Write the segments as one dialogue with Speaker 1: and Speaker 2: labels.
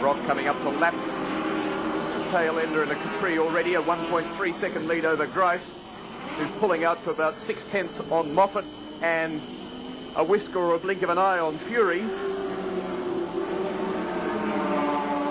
Speaker 1: Brock coming up to lap tail ender in a Capri already, a 1.3 second lead over Grice, who's pulling out to about 6/10 on Moffat and a whisker or a blink of an eye on Fury.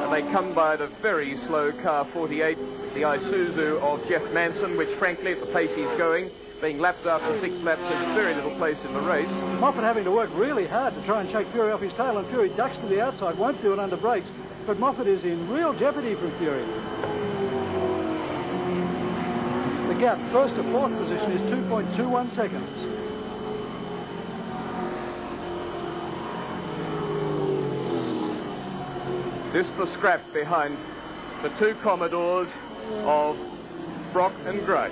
Speaker 1: And they come by the very slow car 48, the Isuzu of Jeff Manson, which frankly at the pace he's going, being lapped after 6 laps, has very little place in the race.
Speaker 2: Moffat having to work really hard to try and shake Fury off his tail, and Fury ducks to the outside, won't do it under brakes, but Moffat is in real jeopardy from Fury. The gap, first to fourth position, is 2.21 seconds.
Speaker 1: This the scrap behind the two Commodores of Brock and Grice.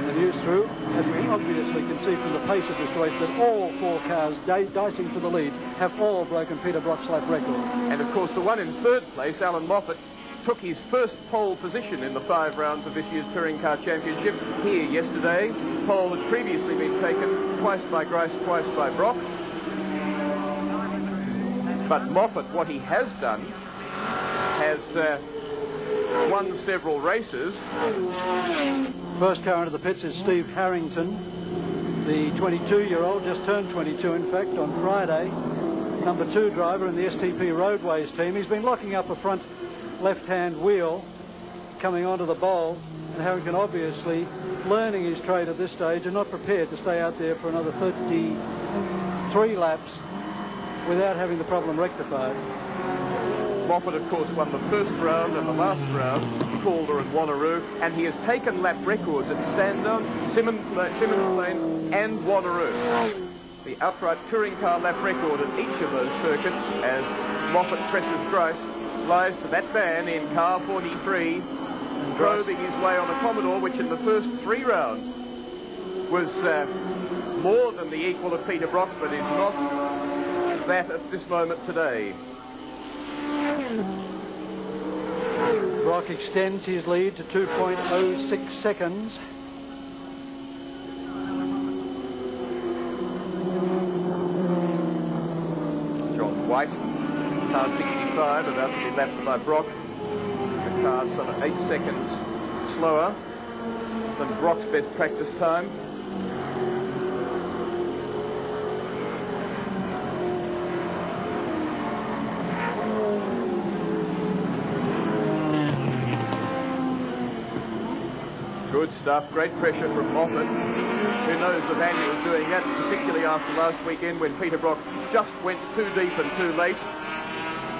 Speaker 2: The news through, as we obviously can see from the pace of this race, that all 4 cars dicing for the lead have all broken Peter Brock's lap record.
Speaker 1: And of course the one in third place, Alan Moffat, took his first pole position in the 5 rounds of this year's Touring Car Championship here yesterday. Pole had previously been taken twice by Grice, twice by Brock. But Moffat, what he has done, has won several races.
Speaker 2: First car into the pits is Steve Harrington, the 22-year-old, just turned 22 in fact on Friday. Number 2 driver in the STP Roadways team. He's been locking up a front left-hand wheel coming onto the bowl, and Harrington obviously learning his trade at this stage and not prepared to stay out there for another 33 laps without having the problem rectified.
Speaker 1: Moffat, of course, won the first round and the last round, Calder and Wanneroo, and he has taken lap records at Sandown, Simmons Plains and Wanneroo. The outright touring car lap record at each of those circuits, as Moffat presses Grice, lies to that man in car 43, probing his way on a Commodore, which in the first 3 rounds was more than the equal of Peter Brock, but is not that at this moment today.
Speaker 2: Brock extends his lead to 2.06 seconds.
Speaker 1: John White, car 65, about to be lapped by Brock. The car some 8 seconds slower than Brock's best practice time. Good stuff, great pressure from Moffat, who knows the value of doing that, particularly after last weekend when Peter Brock just went too deep and too late,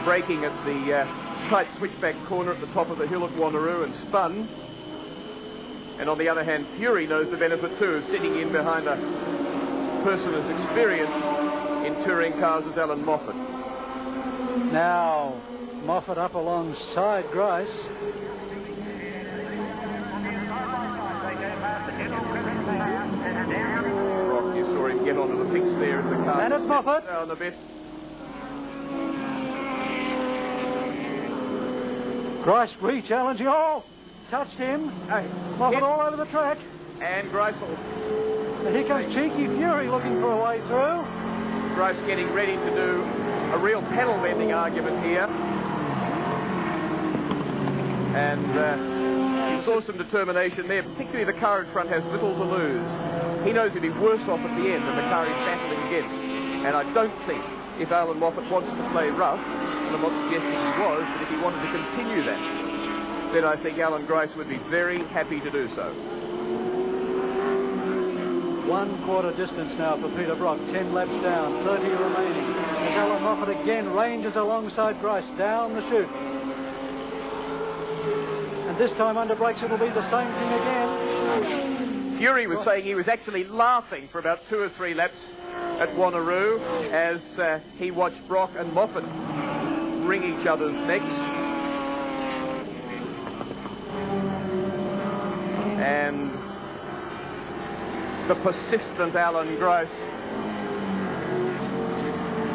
Speaker 1: braking at the tight switchback corner at the top of the hill at Wanneroo and spun. And on the other hand, Fury knows the benefit too of sitting in behind a person as experienced in touring cars as Alan Moffat.
Speaker 2: Now, Moffat up alongside Grice.
Speaker 1: Brock, you saw him get onto the fix there as the car.
Speaker 2: And it's Moffat.
Speaker 1: Down a bit.
Speaker 2: Grice re-challenging. Oh, touched him. Moffat all over the track.
Speaker 1: And Grice.
Speaker 2: And here comes Cheeky Fury looking for a way through.
Speaker 1: Grice getting ready to do a real pedal bending argument here. And he saw some determination there, particularly the car in front has little to lose. He knows he'd be worse off at the end than the car he's battling against. And I don't think if Alan Moffat wants to play rough, and I'm not suggesting he was, but if he wanted to continue that, then I think Alan Grice would be very happy to do so.
Speaker 2: 1/4 distance now for Peter Brock, 10 laps down, 30 remaining. As Alan Moffat again ranges alongside Grice down the chute. And this time under brakes it'll be the same thing again.
Speaker 1: Fury was saying he was actually laughing for about 2 or 3 laps at Wanneroo as he watched Brock and Moffat wring each other's necks. And the persistent Alan Grice,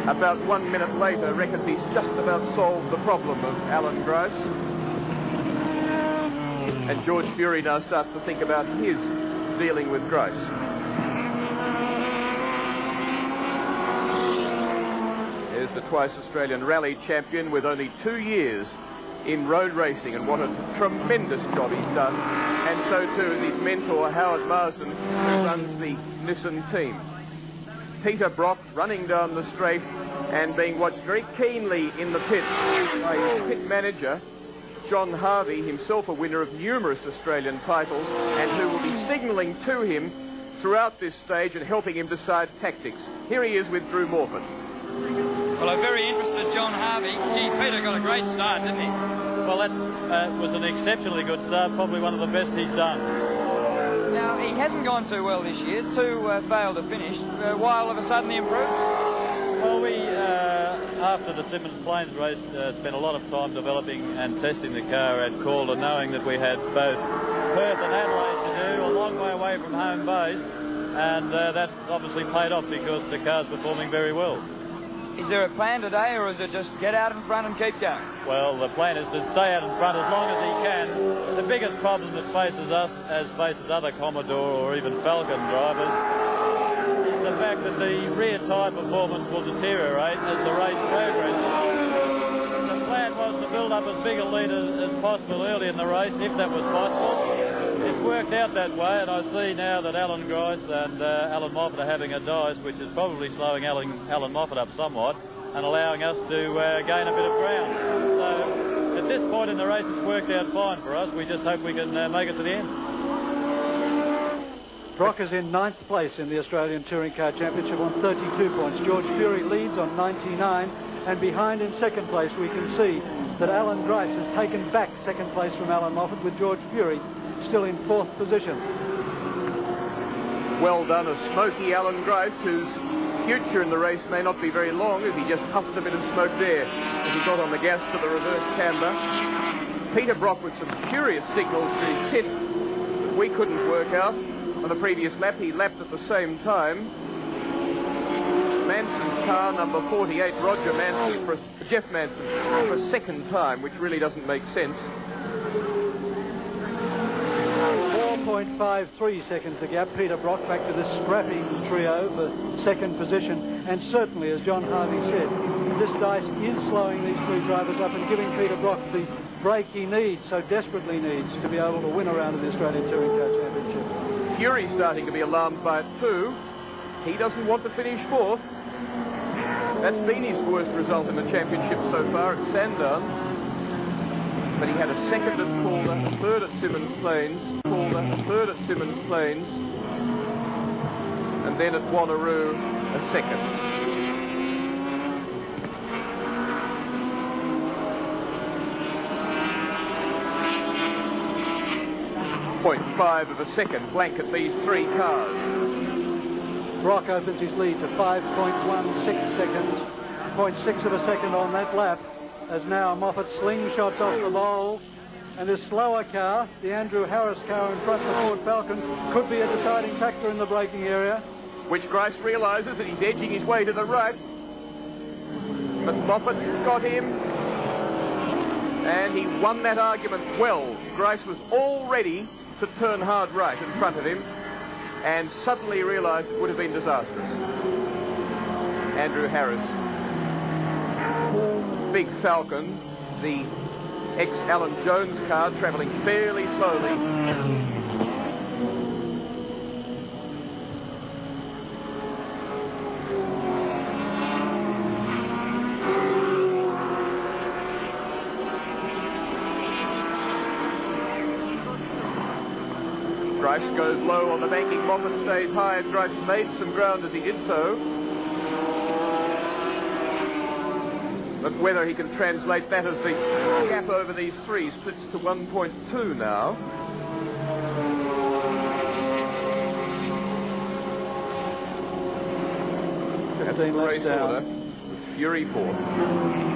Speaker 1: about 1 minute later, reckons he's just about solved the problem of Alan Grice. And George Fury now starts to think about his dealing with Grice. There's is the twice Australian rally champion with only 2 years in road racing, and what a tremendous job he's done. And so too is his mentor, Howard Marsden, who runs the Nissan team. Peter Brock running down the straight and being watched very keenly in the pit by his pit manager, John Harvey, himself a winner of numerous Australian titles, and who will be signalling to him throughout this stage and helping him decide tactics. Here he is with Drew Morford.
Speaker 3: Well, I'm very interested, John Harvey. Gee, Peter got a great start, didn't he?
Speaker 4: Well, that was an exceptionally good start, probably one of the best he's done.
Speaker 3: Now, he hasn't gone too well this year. 2 failed to finish. Why all of a sudden the improvement?
Speaker 4: Well, we, after the Simmons Plains race, spent a lot of time developing and testing the car at Calder, knowing that we had both Perth and Adelaide to do, a long way away from home base, and that obviously paid off because the car's performing very well.
Speaker 3: Is there a plan today, or is it just get out in front and keep going?
Speaker 4: Well, the plan is to stay out in front as long as he can. The biggest problem that faces us, as faces other Commodore or even Falcon drivers, is the fact that the rear tyre performance will deteriorate as the race progresses. The plan was to build up as big a lead as possible early in the race, if that was possible. It's worked out that way, and I see now that Alan Grice and Alan Moffat are having a dice, which is probably slowing Alan Moffat up somewhat and allowing us to gain a bit of ground. So at this point in the race, it's worked out fine for us. We just hope we can make it to the end.
Speaker 2: Brock is in 9th place in the Australian Touring Car Championship on 32 points. George Fury leads on 99, and behind in 2nd place we can see that Alan Grice has taken back 2nd place from Alan Moffat, with George Fury still in 4th position.
Speaker 1: Well done, a smoky Alan Grice, whose future in the race may not be very long, as he just puffed a bit of smoke there as he got on the gas for the reverse camber. Peter Brock with some curious signals to his pit that we couldn't work out. On the previous lap, he lapped at the same time. Manson's car, number 48, Roger Manson, Jeff Manson, for a 2nd time, which really doesn't make sense.
Speaker 2: 4.53 seconds the gap. Peter Brock back to this scrappy trio for 2nd position, and certainly, as John Harvey said, this dice is slowing these 3 drivers up and giving Peter Brock the break he needs, so desperately needs, to be able to win a round of the Australian Touring Car Championship.
Speaker 1: Fury's starting to be alarmed by it too. He doesn't want to finish 4th. That's been his worst result in the championship so far at Sandown. But he had a 2nd at Calder, a 3rd at Simmons Plains, Calder, a 3rd at Simmons Plains, and then at Wanneroo, a 2nd. .5 of a second blanket these 3 cars.
Speaker 2: Brock opens his lead to 5.16 seconds, 0.6 of a second on that lap, as now Moffat slingshots off the bowl, and this slower car, the Andrew Harris car in front of the Ford Falcon, could be a deciding factor in the braking area.
Speaker 1: Which Grice realises that he's edging his way to the right. But Moffat's got him, and he won that argument well. Grice was all ready to turn hard right in front of him, and suddenly realised it would have been disastrous. Andrew Harris. Big Falcon, the ex-Alan Jones car, travelling fairly slowly. Grice goes low on the banking. Moffat stays high, and Grice made some ground as he did so. But whether he can translate that as the gap over these 3 splits to 1.2 now. That's the race order. Fury 4th.